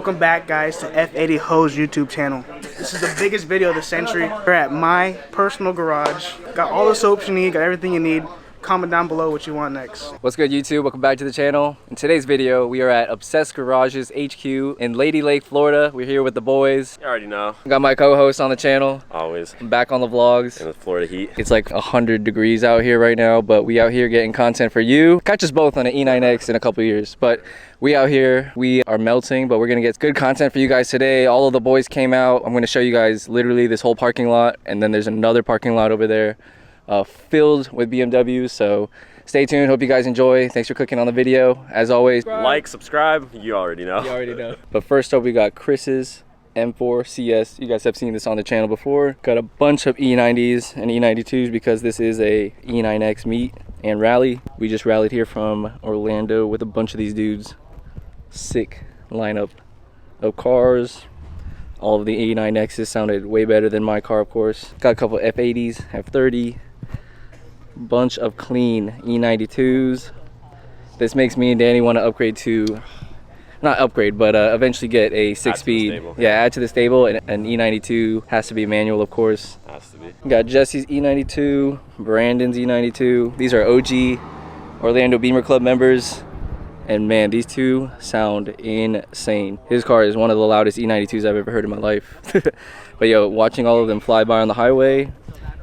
Welcome back, guys, to F80 Ho's YouTube channel. This is the biggest video of the century. We're at my personal garage. Got all the soaps you need, got everything you need. Comment down below what you want next. What's good, YouTube? Welcome back to the channel. In today's video, we are at Obsessed Garages HQ in Lady Lake, Florida. We're here with the boys. You already know. Got my co-host on the channel. Always. I'm back on the vlogs. In the Florida heat. It's like 100 degrees out here right now, but we out here getting content for you. Catch us both on an E9X in a couple years, but we out here, we are melting, but we're gonna get good content for you guys today. All of the boys came out. I'm gonna show you guys literally this whole parking lot, and then there's another parking lot over there filled with BMWs, so stay tuned. Hope you guys enjoy. Thanks for clicking on the video. As always, like, subscribe. You already know. You already know. But first up, we got Chris's M4 CS. You guys have seen this on the channel before. Got a bunch of E90s and E92s because this is a E9X meet and rally. We just rallied here from Orlando with a bunch of these dudes. Sick lineup of cars. All of the E9Xs sounded way better than my car, of course. Got a couple F80s, F30. Bunch of clean E92s. This makes me and Danny want to upgrade to, not upgrade, but eventually get a 6-speed. Yeah, add to the stable. And an E92 has to be manual, of course. Has to be. We got Jesse's E92, Brandon's E92. These are OG Orlando Beamer Club members. And man, these two sound insane. His car is one of the loudest E92s I've ever heard in my life. But yo, watching all of them fly by on the highway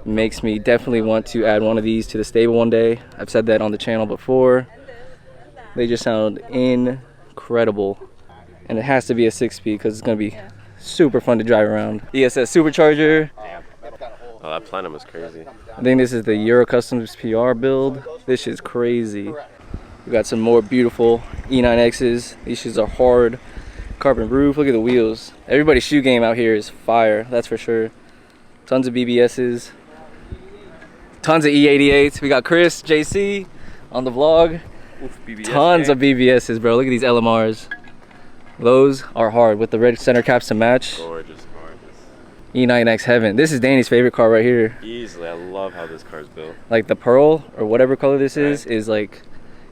makes me definitely want to add one of these to the stable one day. I've said that on the channel before. They just sound incredible. And it has to be a 6-speed because it's gonna be super fun to drive around. ESS supercharger. Oh, that Plenum is crazy. I think this is the Euro Customs PR build. This is crazy. We got some more beautiful E9Xs. These shoes are hard. Carbon roof, look at the wheels. Everybody's shoe game out here is fire, that's for sure. Tons of BBSs. Tons of E88s. We got Chris, JC on the vlog. Oof, BBS Tons of BBSs, bro. Look at these LMRs. Those are hard with the red center caps to match. Gorgeous, gorgeous. E9X heaven. This is Danny's favorite car right here. Easily, I love how this car is built. Like the pearl or whatever color this is like,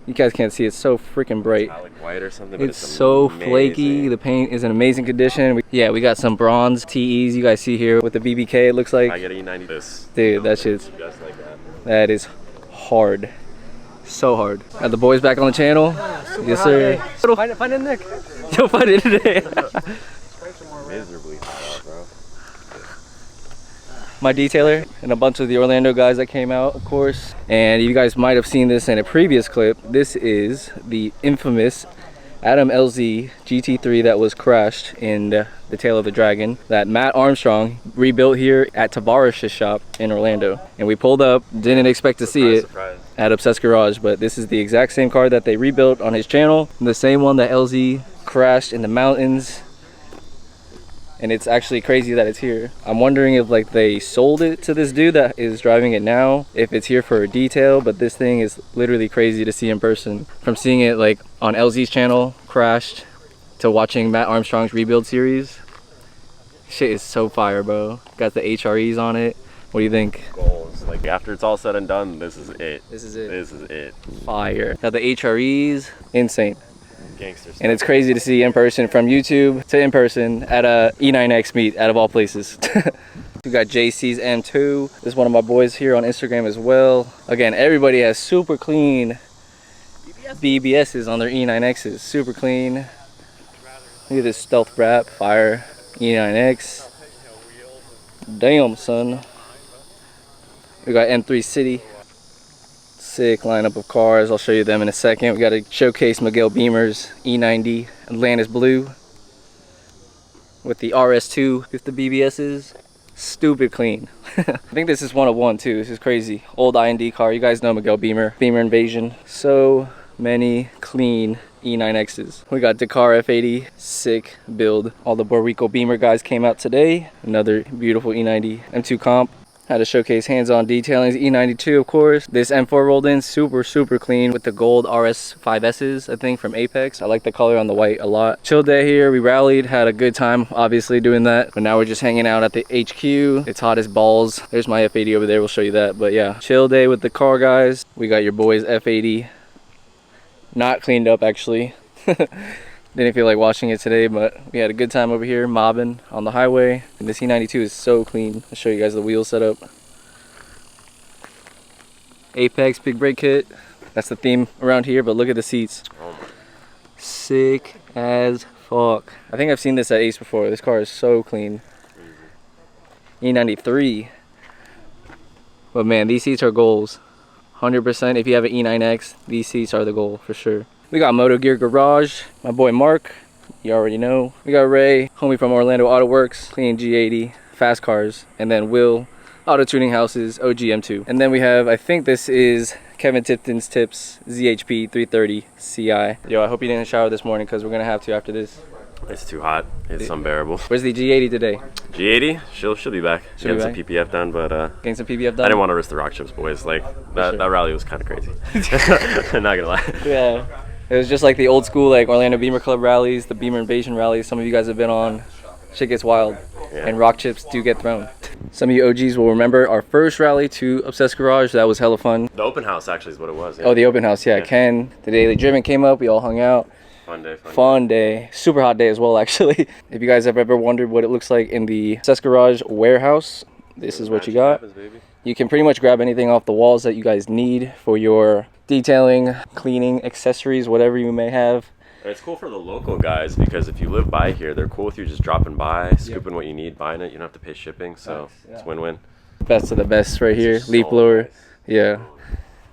you guys can't see, it's so freaking bright. Metallic white or something, but It's so amazing. flaky. The paint is in amazing condition. Yeah, we got some bronze TEs you guys see here with the BBK, it looks like. I get E90 this. Dude, that shit's, Just like that. that is hard. So hard. Got the boys back on the channel. Yes, sir. Find it, Nick. You'll find it today. Miserably hot, bro. My detailer and a bunch of the Orlando guys that came out, of course. And you guys might have seen this in a previous clip. This is the infamous Adam LZ GT3 that was crashed in the Tail of the Dragon that Matt Armstrong rebuilt here at Tavares' shop in Orlando. And we pulled up, didn't expect to see it at Obsessed Garage, but this is the exact same car that they rebuilt on his channel. The same one that LZ crashed in the mountains. And it's actually crazy that it's here. I'm wondering if like they sold it to this dude that is driving it now, if it's here for a detail, but this thing is literally crazy to see in person. From seeing it like on LZ's channel, crashed, to watching Matt Armstrong's rebuild series. Shit is so fire, bro. Got the HREs on it. What do you think? Goals. Like after it's all said and done, this is it. This is it. This is it. Fire. Got the HREs, insane. Gangster stuff. And it's crazy to see in person, from YouTube to in person at a E9X meet out of all places. We got JC's M2. This is one of my boys here on Instagram as well. Again, everybody has super clean BBSs on their E9Xs. Super clean. Look at this stealth wrap, fire E9X. Damn, son. We got M3 City. Sick lineup of cars. I'll show you them in a second. We got to showcase Miguel Beamer's E90 Atlantis Blue with the RS2 with the BBSs. Stupid clean. I think this is one of one too. This is crazy. Old IND car. You guys know Miguel Beamer. Beamer Invasion. So many clean E9Xs. We got Dakar F80. Sick build. All the Borrico Beamer guys came out today. Another beautiful E90 M2 comp. Had to showcase hands-on detailing. E92, of course. This M4 rolled in super clean with the gold RS5Ss, I think, from Apex. I like the color on the white a lot. Chill day here. We rallied, had a good time, obviously, doing that. But now we're just hanging out at the HQ. It's hot as balls. There's my F80 over there. We'll show you that. But yeah, chill day with the car guys. We got your boy's F80. Not cleaned up, actually. Didn't feel like washing it today, but we had a good time over here mobbing on the highway. And this E92 is so clean. I'll show you guys the wheel setup. Apex big brake kit. That's the theme around here, but look at the seats. Sick as fuck. I think I've seen this at Ace before. This car is so clean. E93. But man, these seats are goals. 100%. If you have an E9X, these seats are the goal for sure. We got Moto Gear Garage. My boy Mark, you already know. We got Ray, homie from Orlando Autowerks, clean G80, fast cars, and then Will, Auto Tuning Houses, OGM2. And then we have, I think this is Kevin Tipton's Tips ZHP 330 CI. Yo, I hope you didn't shower this morning because we're gonna have to after this. It's too hot. It's unbearable. Where's the G80 today? G80, she'll be back. She'll Getting be some PPF done, but getting some PPF done. I didn't want to risk the rock chips, boys. Like that rally was kind of crazy. I'm not gonna lie. Yeah, it was just like the old school like Orlando Beamer Club rallies, the Beamer Invasion rallies. Some of you guys have been on. Shit gets wild, and rock chips do get thrown. Some of you OGs will remember our first rally to Obsessed Garage. That was hella fun. The open house actually is what it was. Yeah. Oh, the open house, yeah. Ken, the Daily Driven came up. We all hung out. Fun day. Fun day. Super hot day as well, actually. If you guys have ever wondered what it looks like in the Obsessed Garage warehouse, this is what you got. You can pretty much grab anything off the walls that you guys need for your detailing, cleaning, accessories, whatever you may have. And it's cool for the local guys because if you live by here, they're cool with you just dropping by, scooping what you need, buying it. You don't have to pay shipping, so it's win-win. Best of the best right here. Leaf blower. Nice. Yeah.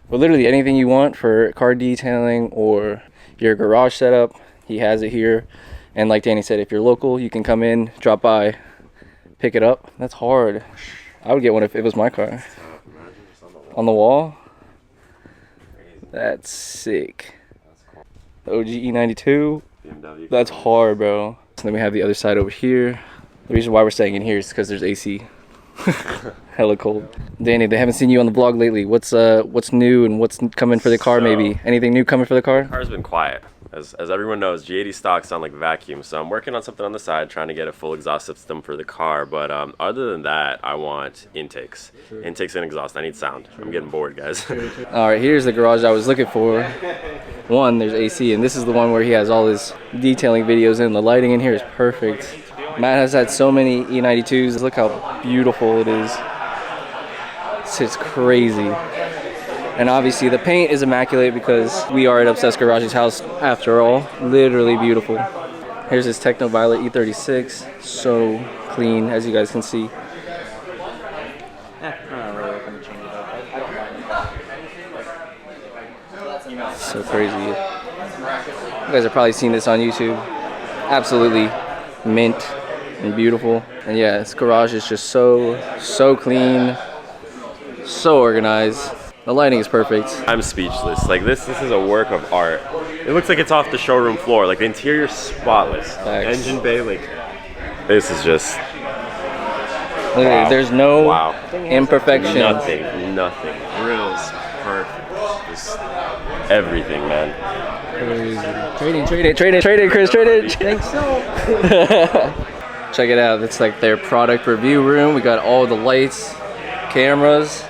But literally anything you want for car detailing or your garage setup, he has it here. And like Danny said, if you're local, you can come in, drop by, pick it up. That's hard. I would get one if it was my car. On the wall? That's sick. The OG E92. BMW. That's hard, bro. So then we have the other side over here. The reason why we're staying in here is because there's AC. Hella cold. Danny, they haven't seen you on the vlog lately. What's new and what's coming for the car? Maybe anything new coming for the car? The car's been quiet. As everyone knows, G80 stocks sound like vacuum, so I'm working on something on the side, trying to get a full exhaust system for the car. But other than that, I want intakes. Intakes and exhaust. I need sound. I'm getting bored, guys. All right, here's the garage I was looking for. One, there's AC, and this is the one where he has all his detailing videos in. The lighting in here is perfect. Matt has had so many E92s. Look how beautiful it is. It's crazy. And obviously the paint is immaculate because we are at Obsessed Garage's house after all. Literally beautiful. Here's his Techno Violet E36. So clean, as you guys can see. So crazy. You guys have probably seen this on YouTube. Absolutely mint and beautiful. And yeah, this garage is just so clean, so organized. The lighting is perfect. I'm speechless. Like this is a work of art. It looks like it's off the showroom floor. Like the interior's spotless. Thanks. Engine bay, like this is just. Wow. There's no imperfections. Nothing. Grills, perfect. Just everything, man. Trade it, Chris, trade it. Think so. Check it out. It's like their product review room. We got all the lights, cameras.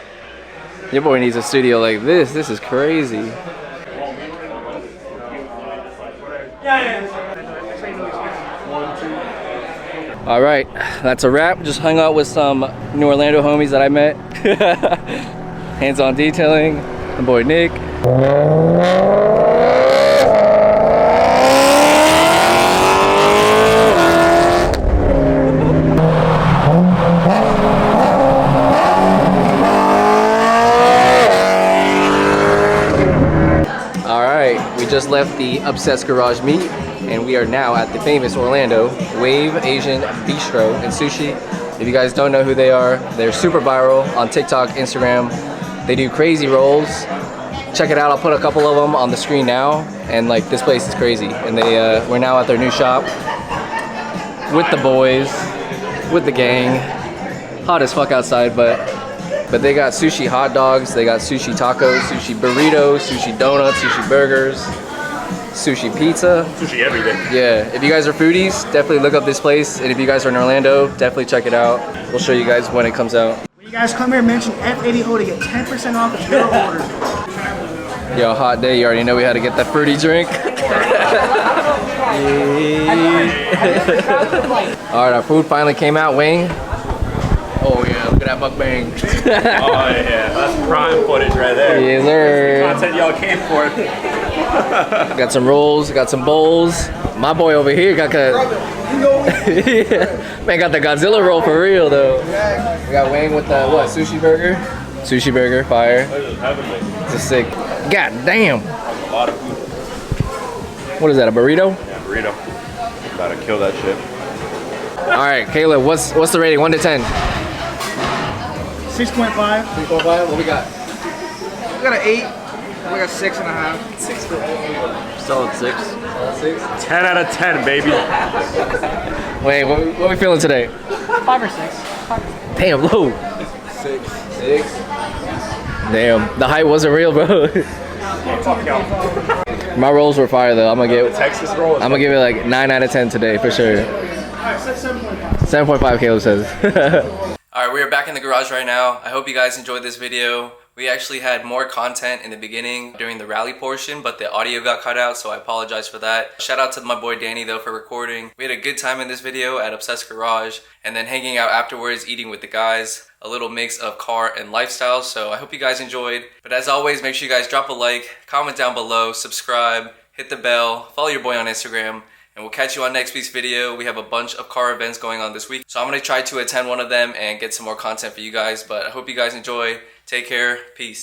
Your boy needs a studio like this. This is crazy. All right, that's a wrap. Just hung out with some New Orlando homies that I met. Hands-on detailing. My boy Nick. Just left the Obsessed Garage meet and we are now at the famous Orlando Wave Asian Bistro and Sushi. If you guys don't know who they are, they're super viral on TikTok, Instagram. They do crazy rolls. Check it out. I'll put a couple of them on the screen now. And like this place is crazy. And we're now at their new shop with the boys, with the gang. Hot as fuck outside, but they got sushi hot dogs, they got sushi tacos, sushi burritos, sushi donuts, sushi burgers, sushi pizza. Sushi everything. Yeah, if you guys are foodies, definitely look up this place. And if you guys are in Orlando, definitely check it out. We'll show you guys when it comes out. When you guys come here, mention F80 to get 10% off of your order. Yo, hot day, you already know we had to get that fruity drink. Yeah. Alright, our food finally came out. Wing. Oh yeah, look at that mukbang. Oh yeah, that's prime footage right there. Yes, sir. Content y'all came for. Got some rolls, got some bowls. My boy over here got man, got the Godzilla roll for real though. We got Wing with the what? Sushi burger. Sushi burger, fire. It's a sick. God damn. A lot of food. What is that? A burrito? Yeah, burrito. About to kill that shit. All right, Caleb. What's the rating? 1 to 10. 6.5. 3.5. What we got? We got an 8. We got 6.5. 6. Still at 6. 6. 10 out of 10, baby. Wait, what we feeling today? 5 or 6. Damn, low. 6. Damn, the hype wasn't real, bro. My rolls were fire though. I'm gonna give it like 9 out of 10 today for sure. 7.5 Caleb says. Alright, we are back in the garage right now. I hope you guys enjoyed this video. We actually had more content in the beginning during the rally portion, but the audio got cut out, so I apologize for that. Shout out to my boy Danny though for recording. We had a good time in this video at Obsessed Garage, and then hanging out afterwards, eating with the guys. A little mix of car and lifestyle, so I hope you guys enjoyed. But as always, make sure you guys drop a like, comment down below, subscribe, hit the bell, follow your boy on Instagram, and we'll catch you on next week's video. We have a bunch of car events going on this week, so I'm gonna try to attend one of them and get some more content for you guys. But I hope you guys enjoy. Take care. Peace.